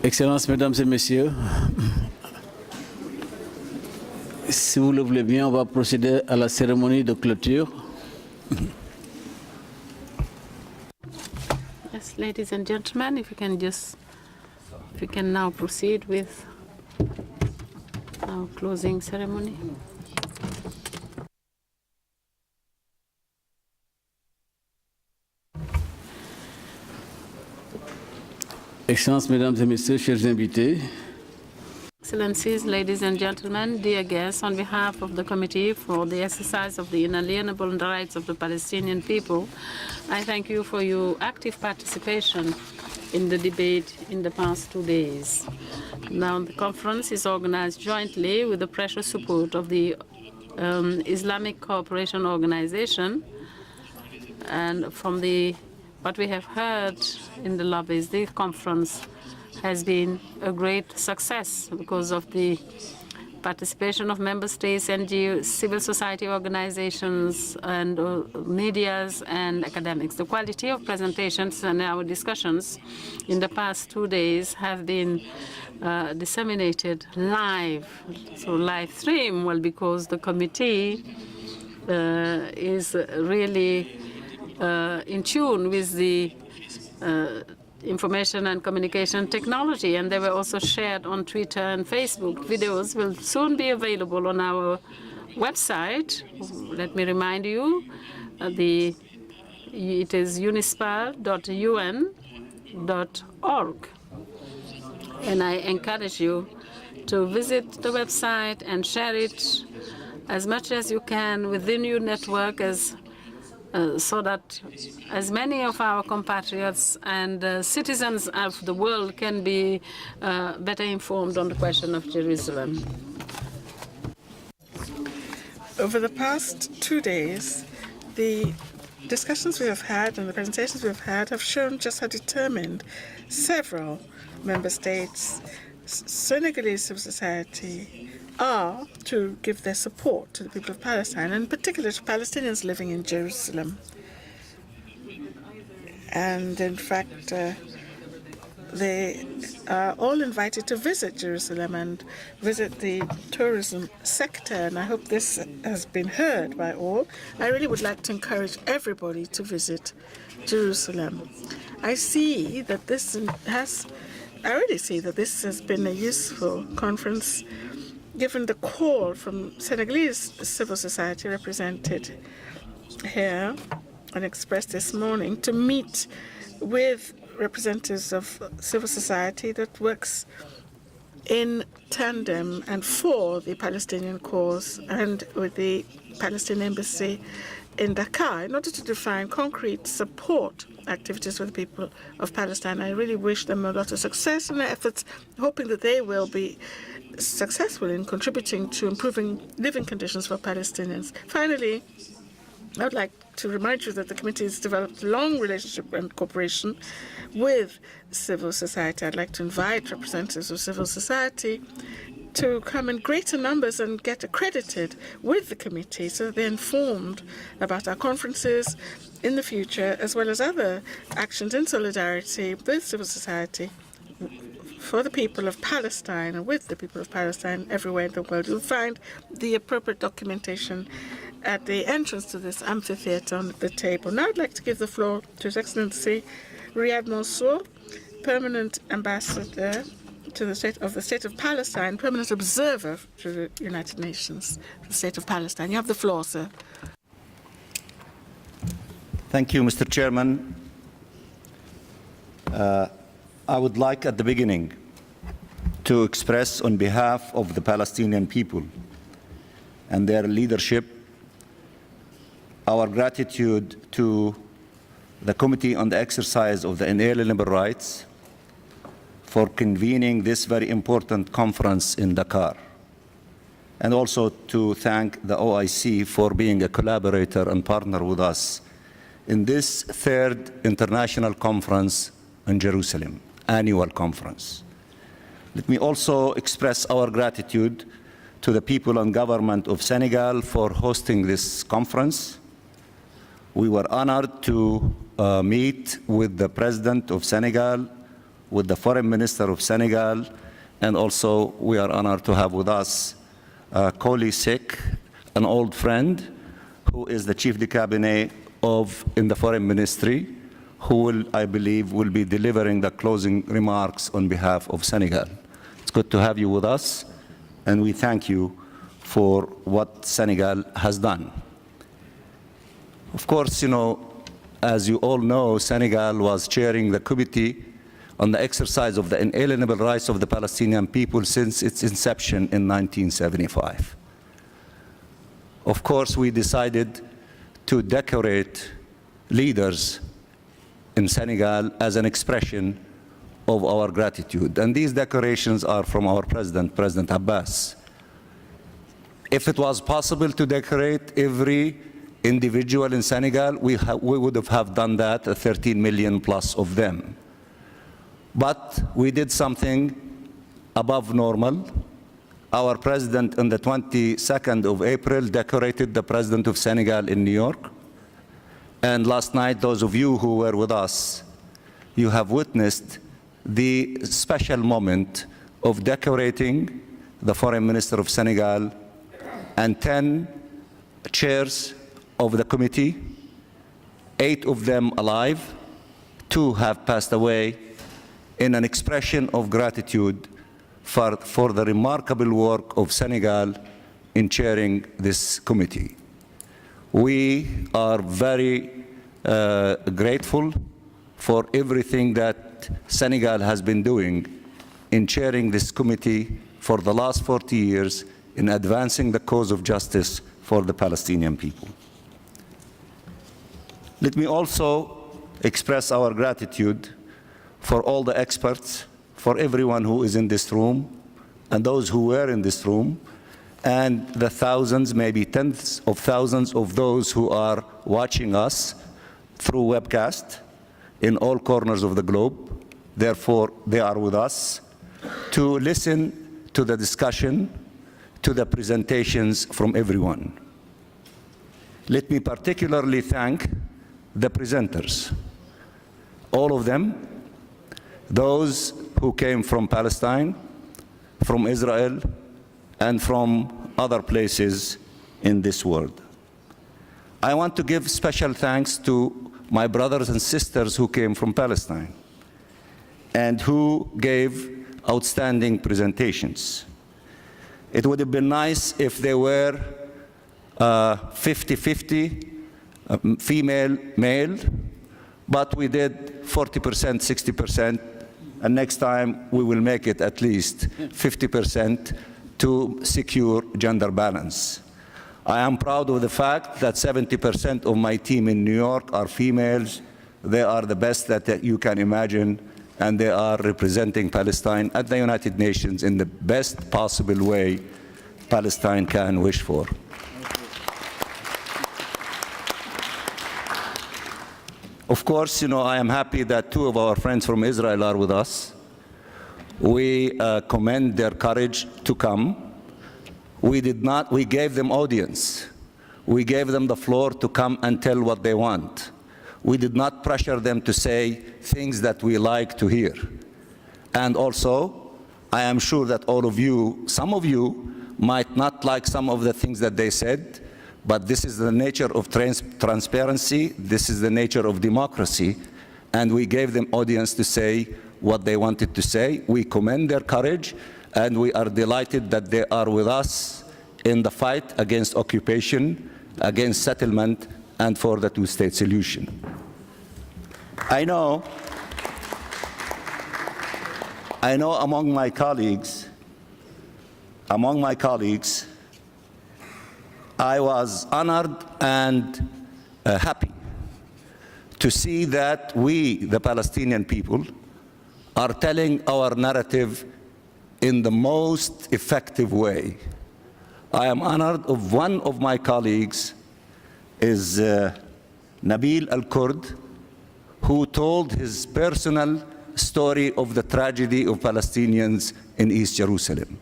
Excellences, Mesdames et Messieurs, si vous le voulez bien, on va procéder à la cérémonie de clôture. Yes, ladies and gentlemen, if we can now proceed with our closing ceremony. Excellences, Mesdames et Messieurs, chers invités, Excellencies, ladies and gentlemen, dear guests, on behalf of the Committee for the Exercise of the Inalienable Rights of the Palestinian People, I thank you for your active participation in the debate in the past 2 days. Now, the conference is organized jointly with the precious support of the Islamic Cooperation Organization, and from what we have heard in the lobbies, the conference has been a great success because of the participation of member states, NGOs, civil society organizations, and medias and academics. The quality of presentations and our discussions in the past 2 days have been disseminated live, so live stream, well, because the committee is really in tune with the information and communication technology, and they were also shared on Twitter and Facebook. Videos will soon be available on our website. Let me remind you, it is unispal.un.org. And I encourage you to visit the website and share it as much as you can within your network, so that as many of our compatriots and citizens of the world can be better informed on the question of Jerusalem. Over the past 2 days, the discussions we have had and the presentations we have had have shown just how determined several member states, Senegalese civil society, are to give their support to the people of Palestine, and in particular to Palestinians living in Jerusalem. And in fact, they are all invited to visit Jerusalem and visit the tourism sector, and I hope this has been heard by all. I really would like to encourage everybody to visit Jerusalem. I already see that this has been a useful conference, given the call from Senegalese civil society represented here and expressed this morning to meet with representatives of civil society that works in tandem and for the Palestinian cause and with the Palestinian embassy in Dakar in order to define concrete support activities for the people of Palestine. I really wish them a lot of success in their efforts, hoping that they will be successful in contributing to improving living conditions for Palestinians. Finally, I would like to remind you that the committee has developed a long relationship and cooperation with civil society. I'd like to invite representatives of civil society to come in greater numbers and get accredited with the committee so that they're informed about our conferences in the future, as well as other actions in solidarity with civil society for the people of Palestine and with the people of Palestine everywhere in the world. You'll find the appropriate documentation at the entrance to this amphitheater on the table. Now I'd like to give the floor to His Excellency Riyad Mansour, Permanent Ambassador to the State of Palestine, Permanent Observer to the United Nations, the State of Palestine. You have the floor, sir. Thank you, Mr. Chairman. I would like at the beginning to express on behalf of the Palestinian people and their leadership our gratitude to the Committee on the Exercise of the Inalienable Rights for convening this very important conference in Dakar, and also to thank the OIC for being a collaborator and partner with us in this third international conference in Jerusalem, annual conference. Let me also express our gratitude to the people and government of Senegal for hosting this conference. We were honored to meet with the President of Senegal, with the Foreign Minister of Senegal, and also we are honored to have with us Koli Sek, an old friend, who is the Chief de Cabinet in the Foreign Ministry, who will, I believe, will be delivering the closing remarks on behalf of Senegal. It's good to have you with us, and we thank you for what Senegal has done. Of course, as you all know, Senegal was chairing the Committee on the Exercise of the Inalienable Rights of the Palestinian People since its inception in 1975. Of course, we decided to decorate leaders in Senegal as an expression of our gratitude. And these decorations are from our president, President Abbas. If it was possible to decorate every individual in Senegal, we would have done that, 13 million plus of them. But we did something above normal. Our president, on the 22nd of April, decorated the president of Senegal in New York. And last night, those of you who were with us, you have witnessed the special moment of decorating the Foreign Minister of Senegal and 10 chairs of the committee, 8 of them alive, 2 have passed away, in an expression of gratitude for the remarkable work of Senegal in chairing this committee. We are very grateful for everything that Senegal has been doing in chairing this committee for the last 40 years in advancing the cause of justice for the Palestinian people. Let me also express our gratitude for all the experts, for everyone who is in this room, and those who were in this room, and the thousands, maybe tens of thousands of those who are watching us through webcast in all corners of the globe. Therefore, they are with us to listen to the discussion, to the presentations from everyone. Let me particularly thank the presenters, all of them, those who came from Palestine, from Israel, and from other places in this world. I want to give special thanks to my brothers and sisters who came from Palestine and who gave outstanding presentations. It would have been nice if they were 50-50, female, male, but we did 40%, 60%, and next time we will make it at least 50% to secure gender balance. I am proud of the fact that 70% of my team in New York are females. They are the best that you can imagine, and they are representing Palestine at the United Nations in the best possible way Palestine can wish for. Of course, I am happy that 2 of our friends from Israel are with us. We commend their courage to come. We gave them audience. We gave them the floor to come and tell what they want. We did not pressure them to say things that we like to hear. And also, I am sure that all of you, some of you, might not like some of the things that they said, but this is the nature of transparency, this is the nature of democracy, and we gave them audience to say what they wanted to say. We commend their courage, and we are delighted that they are with us in the fight against occupation, against settlement, and for the two-state solution. I know among my colleagues, I was honored and happy to see that we, the Palestinian people, are telling our narrative in the most effective way. I am honored of one of my colleagues is Nabil Al-Kurd, who told his personal story of the tragedy of Palestinians in East Jerusalem.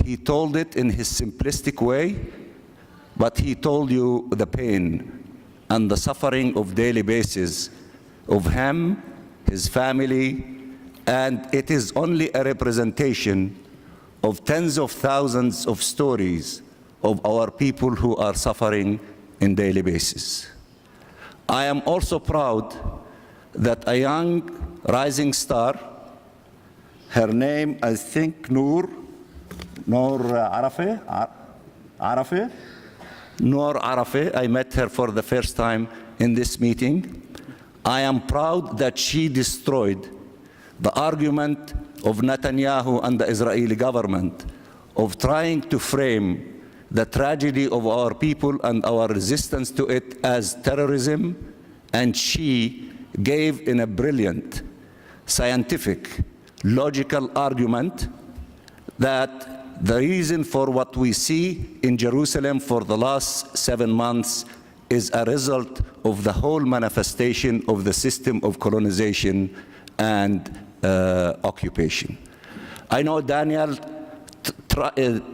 He told it in his simplistic way, but he told you the pain and the suffering of daily basis of him, his family, and it is only a representation of tens of thousands of stories of our people who are suffering on a daily basis. I am also proud that a young rising star, her name, I think, Noor Arafe, I met her for the first time in this meeting. I am proud that she destroyed the argument of Netanyahu and the Israeli government of trying to frame the tragedy of our people and our resistance to it as terrorism, and she gave in a brilliant, scientific, logical argument that the reason for what we see in Jerusalem for the last 7 months is a result of the whole manifestation of the system of colonization and occupation. I know Daniel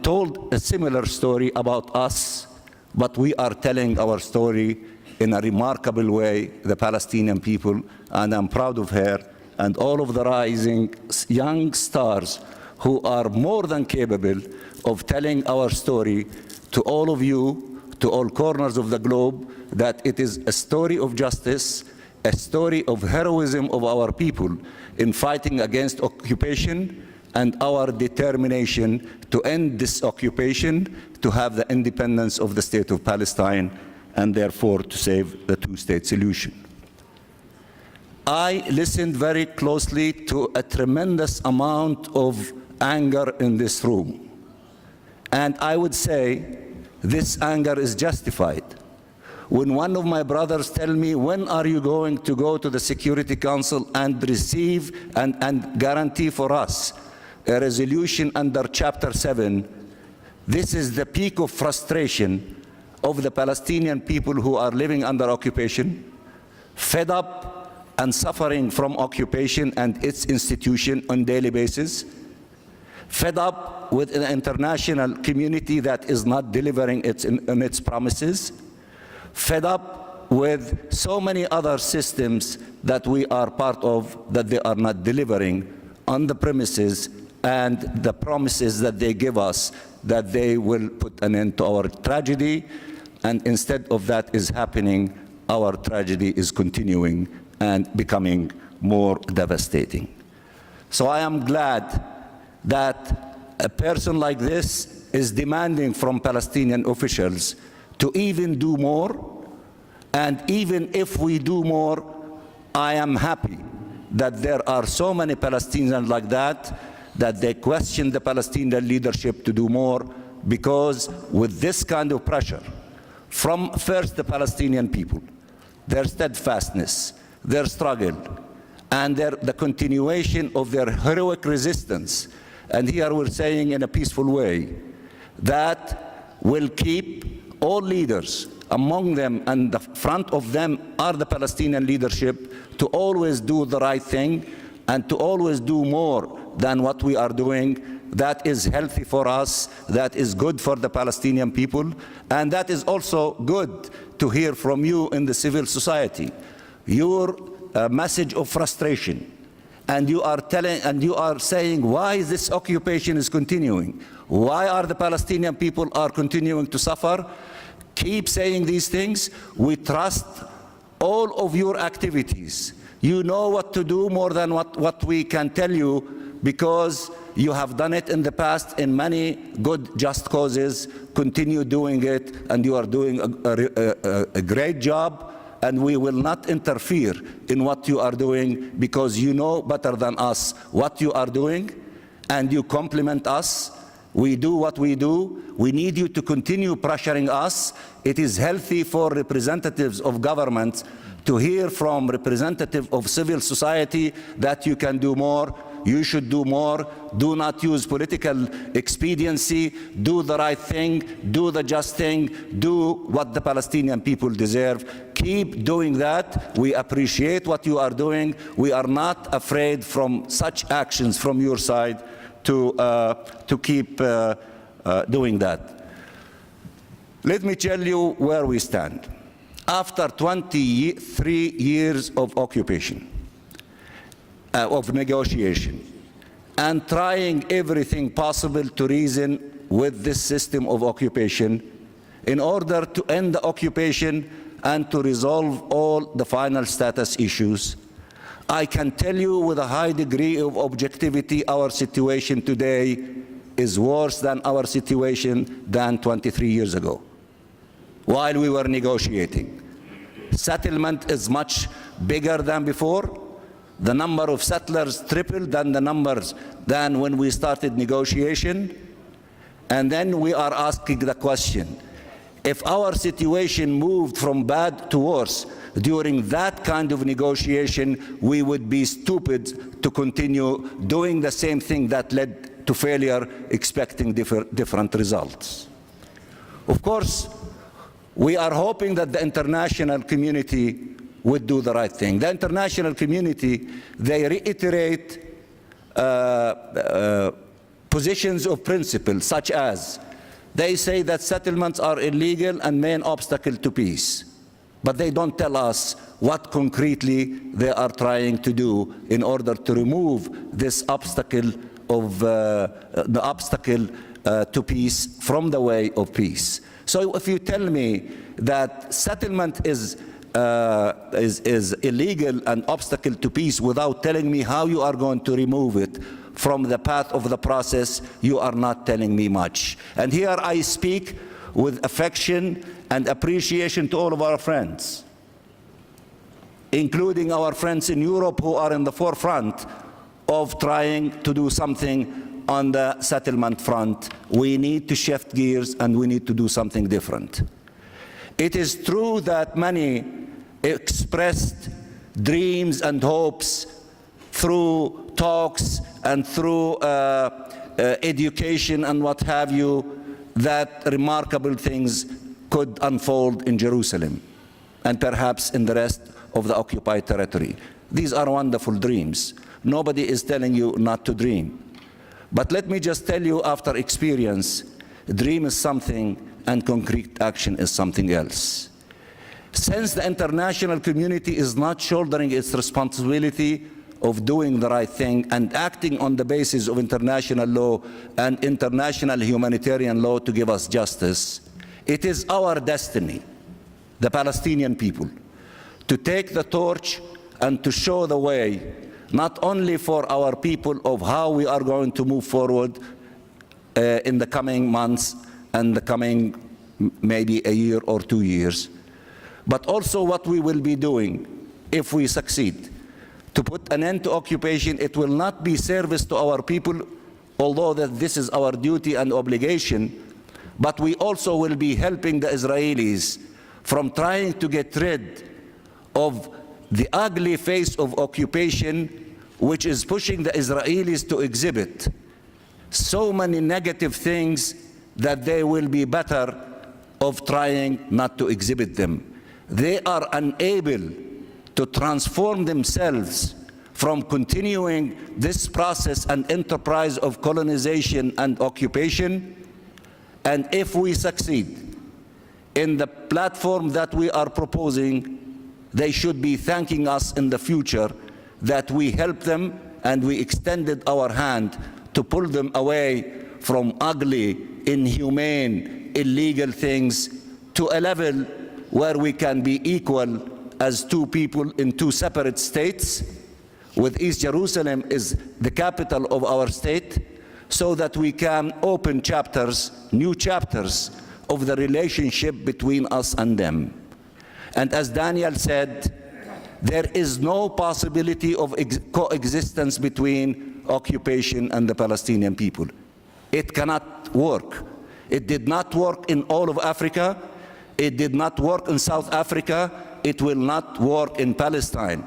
told a similar story about us, but we are telling our story in a remarkable way, the Palestinian people, and I'm proud of her and all of the rising young stars who are more than capable of telling our story to all of you, to all corners of the globe, that it is a story of justice, a story of heroism of our people in fighting against occupation, and our determination to end this occupation, to have the independence of the state of Palestine, and therefore to save the two-state solution. I listened very closely to a tremendous amount of anger in this room. And I would say this anger is justified. When one of my brothers tell me, when are you going to go to the Security Council and receive and guarantee for us a resolution under Chapter 7, this is the peak of frustration of the Palestinian people who are living under occupation, fed up and suffering from occupation and its institution on a daily basis, fed up with an international community that is not delivering on its promises, fed up with so many other systems that we are part of that they are not delivering on the premises and the promises that they give us that they will put an end to our tragedy, and instead of that is happening, our tragedy is continuing and becoming more devastating. So I am glad that a person like this is demanding from Palestinian officials to even do more, and even if we do more, I am happy that there are so many Palestinians like that they question the Palestinian leadership to do more, because with this kind of pressure from first the Palestinian people, their steadfastness, their struggle, and the continuation of their heroic resistance, and here we're saying in a peaceful way, that will keep all leaders, among them and the front of them are the Palestinian leadership, to always do the right thing and to always do more than what we are doing. That is healthy for us, that is good for the Palestinian people, and that is also good to hear from you in the civil society. Your message of frustration, and you are telling and you are saying why this occupation is continuing, why are the Palestinian people are continuing to suffer. Keep saying these things. We trust all of your activities. You know what to do more than what we can tell you, because you have done it in the past in many good, just causes. Continue doing it, and you are doing a great job, and we will not interfere in what you are doing, because you know better than us what you are doing, and you compliment us. We do what we do. We need you to continue pressuring us. It is healthy for representatives of government to hear from representatives of civil society that you can do more. You should do more. Do not use political expediency. Do the right thing. Do the just thing. Do what the Palestinian people deserve. Keep doing that. We appreciate what you are doing. We are not afraid from such actions from your side to keep doing that. Let me tell you where we stand. After 23 years of occupation, of negotiation, and trying everything possible to reason with this system of occupation in order to end the occupation and to resolve all the final status issues. I can tell you with a high degree of objectivity, our situation today is worse than our situation than 23 years ago, while we were negotiating. Settlement is much bigger than before. The number of settlers tripled than the numbers than when we started negotiation. And then we are asking the question, if our situation moved from bad to worse during that kind of negotiation, we would be stupid to continue doing the same thing that led to failure, expecting different results. Of course, we are hoping that the international community would do the right thing. The international community, they reiterate positions of principle, such as they say that settlements are illegal and main obstacle to peace. But they don't tell us what concretely they are trying to do in order to remove this obstacle of the obstacle to peace from the way of peace. So if you tell me that settlement is illegal and obstacle to peace without telling me how you are going to remove it from the path of the process, you are not telling me much. And here I speak with affection and appreciation to all of our friends, including our friends in Europe who are in the forefront of trying to do something on the settlement front. We need to shift gears and we need to do something different. It is true that many expressed dreams and hopes through talks and through education and what have you, that remarkable things could unfold in Jerusalem and perhaps in the rest of the occupied territory. These are wonderful dreams. Nobody is telling you not to dream. But let me just tell you, after experience, dream is something and concrete action is something else. Since the international community is not shouldering its responsibility of doing the right thing and acting on the basis of international law and international humanitarian law to give us justice, it is our destiny, the Palestinian people, to take the torch and to show the way, not only for our people of how we are going to move forward in the coming months and the coming maybe a year or 2 years, but also what we will be doing if we succeed. To put an end to occupation, it will not be service to our people, although that this is our duty and obligation, but we also will be helping the Israelis from trying to get rid of the ugly face of occupation, which is pushing the Israelis to exhibit so many negative things that they will be better of trying not to exhibit them. They are unable to transform themselves from continuing this process and enterprise of colonization and occupation. And if we succeed in the platform that we are proposing, they should be thanking us in the future that we helped them and we extended our hand to pull them away from ugly, inhumane, illegal things to a level where we can be equal as two people in two separate states, with East Jerusalem is the capital of our state, so that we can open chapters, new chapters of the relationship between us and them. And as Daniel said, there is no possibility of coexistence between occupation and the Palestinian people. It cannot work. It did not work in all of Africa. It did not work in South Africa. It will not work in Palestine.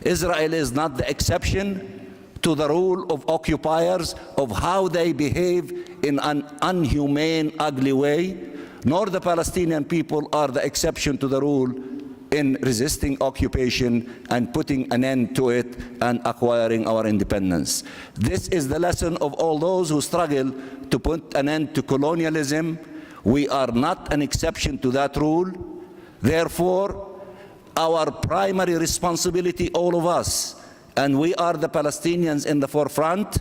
Israel is not the exception to the rule of occupiers of how they behave in an inhumane, ugly way, nor the Palestinian people are the exception to the rule in resisting occupation and putting an end to it and acquiring our independence. This is the lesson of all those who struggle to put an end to colonialism. We are not an exception to that rule. Therefore, our primary responsibility, all of us, and we are the Palestinians in the forefront,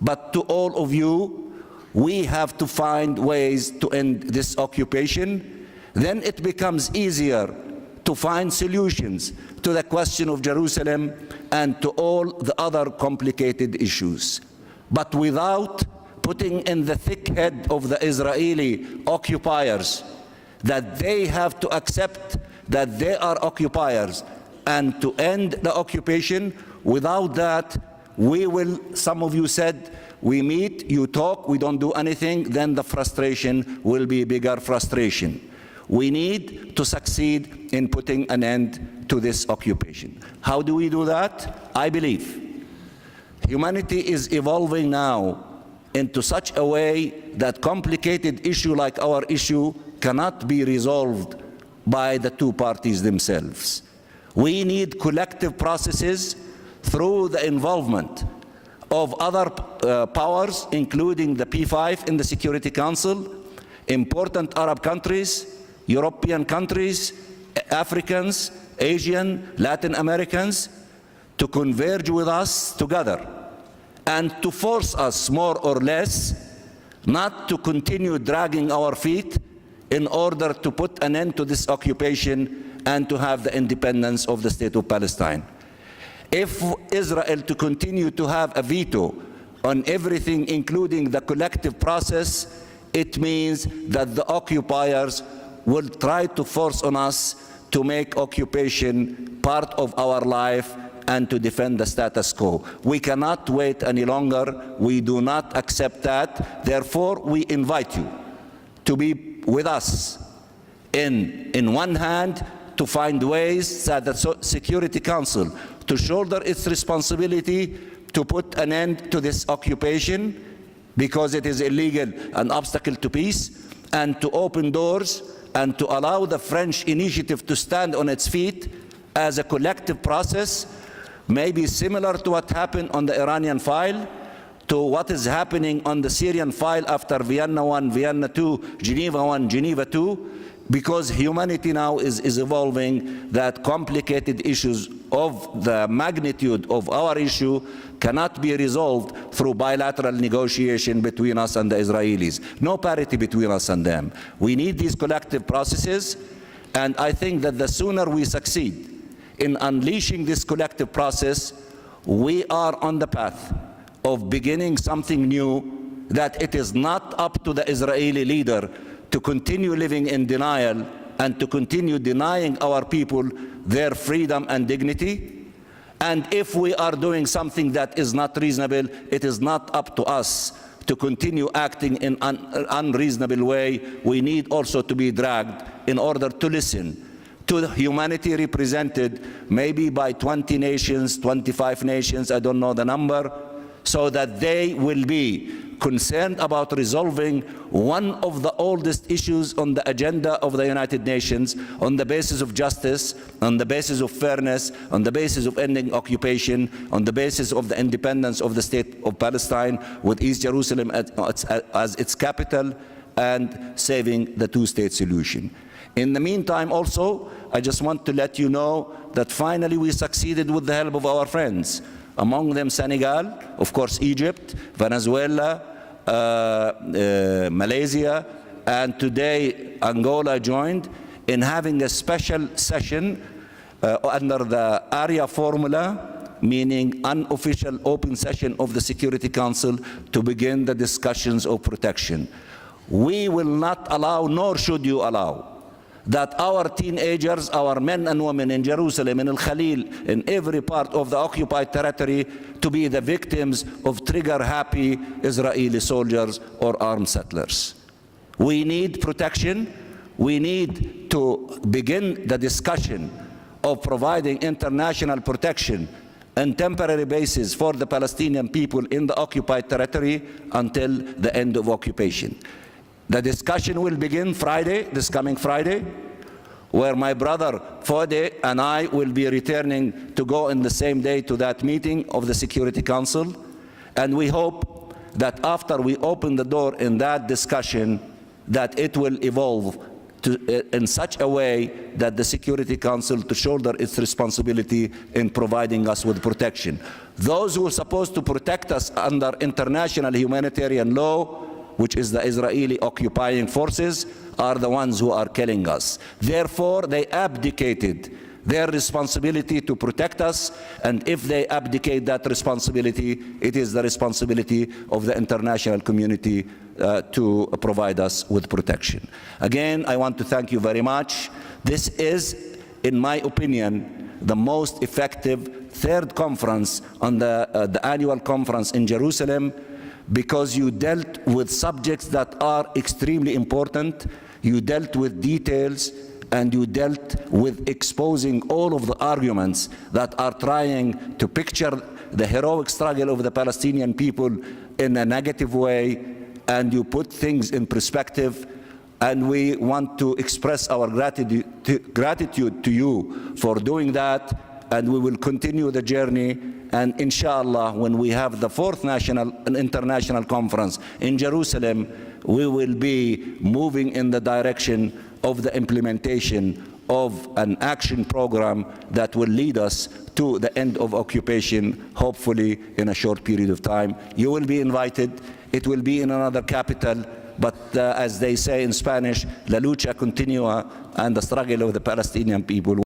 but to all of you, we have to find ways to end this occupation. Then it becomes easier to find solutions to the question of Jerusalem and to all the other complicated issues. But without putting in the thick head of the Israeli occupiers that they have to accept that they are occupiers and to end the occupation, without that, we will, some of you said, we meet, you talk, we don't do anything, then the frustration will be bigger frustration. We need to succeed in putting an end to this occupation. How do we do that? I believe humanity is evolving now into such a way that complicated issue like our issue cannot be resolved by the two parties themselves. We need collective processes through the involvement of other powers, including the P5 in the Security Council, important Arab countries, European countries, Africans, Asian, Latin Americans, to converge with us together and to force us more or less not to continue dragging our feet in order to put an end to this occupation and to have the independence of the State of Palestine. If Israel to continue to have a veto on everything, including the collective process, it means that the occupiers will try to force on us to make occupation part of our life and to defend the status quo. We cannot wait any longer. We do not accept that. Therefore, we invite you to be with us in one hand to find ways that the Security Council to shoulder its responsibility to put an end to this occupation because it is illegal, an obstacle to peace, and to open doors and to allow the French initiative to stand on its feet as a collective process, maybe similar to what happened on the Iranian file, to what is happening on the Syrian file after Vienna I, Vienna II, Geneva I, Geneva II, because humanity now is evolving that complicated issues of the magnitude of our issue cannot be resolved through bilateral negotiation between us and the Israelis. No parity between us and them. We need these collective processes, and I think that the sooner we succeed in unleashing this collective process, we are on the path of beginning something new, that it is not up to the Israeli leader to continue living in denial and to continue denying our people their freedom and dignity. And if we are doing something that is not reasonable, it is not up to us to continue acting in an unreasonable way. We need also to be dragged in order to listen to the humanity represented maybe by 20 nations, 25 nations, I don't know the number, so that they will be concerned about resolving one of the oldest issues on the agenda of the United Nations on the basis of justice, on the basis of fairness, on the basis of ending occupation, on the basis of the independence of the State of Palestine with East Jerusalem as its capital, and saving the two-state solution. In the meantime also, I just want to let you know that finally we succeeded with the help of our friends. Among them Senegal, of course Egypt, Venezuela, Malaysia, and today Angola joined in having a special session under the ARIA formula, meaning unofficial open session of the Security Council, to begin the discussions of protection. We will not allow, nor should you allow, that our teenagers, our men and women in Jerusalem, in Al-Khalil, in every part of the occupied territory, to be the victims of trigger-happy Israeli soldiers or armed settlers. We need protection. We need to begin the discussion of providing international protection on temporary basis for the Palestinian people in the occupied territory until the end of occupation. The discussion will begin Friday, this coming Friday, where my brother Fode and I will be returning to go in the same day to that meeting of the Security Council. And we hope that after we open the door in that discussion, that it will evolve in such a way that the Security Council to shoulder its responsibility in providing us with protection. Those who are supposed to protect us under international humanitarian law, which is the Israeli occupying forces, are the ones who are killing us. Therefore, they abdicated their responsibility to protect us, and if they abdicate that responsibility, it is the responsibility of the international community to provide us with protection. Again, I want to thank you very much. This is, in my opinion, the most effective third conference on the annual conference in Jerusalem, because you dealt with subjects that are extremely important, you dealt with details, and you dealt with exposing all of the arguments that are trying to picture the heroic struggle of the Palestinian people in a negative way, and you put things in perspective. And we want to express our gratitude to you for doing that, and we will continue the journey. And inshallah, when we have the fourth national and international conference in Jerusalem, we will be moving in the direction of the implementation of an action program that will lead us to the end of occupation, hopefully in a short period of time. You will be invited. It will be in another capital, but as they say in Spanish, la lucha continua, and the struggle of the Palestinian people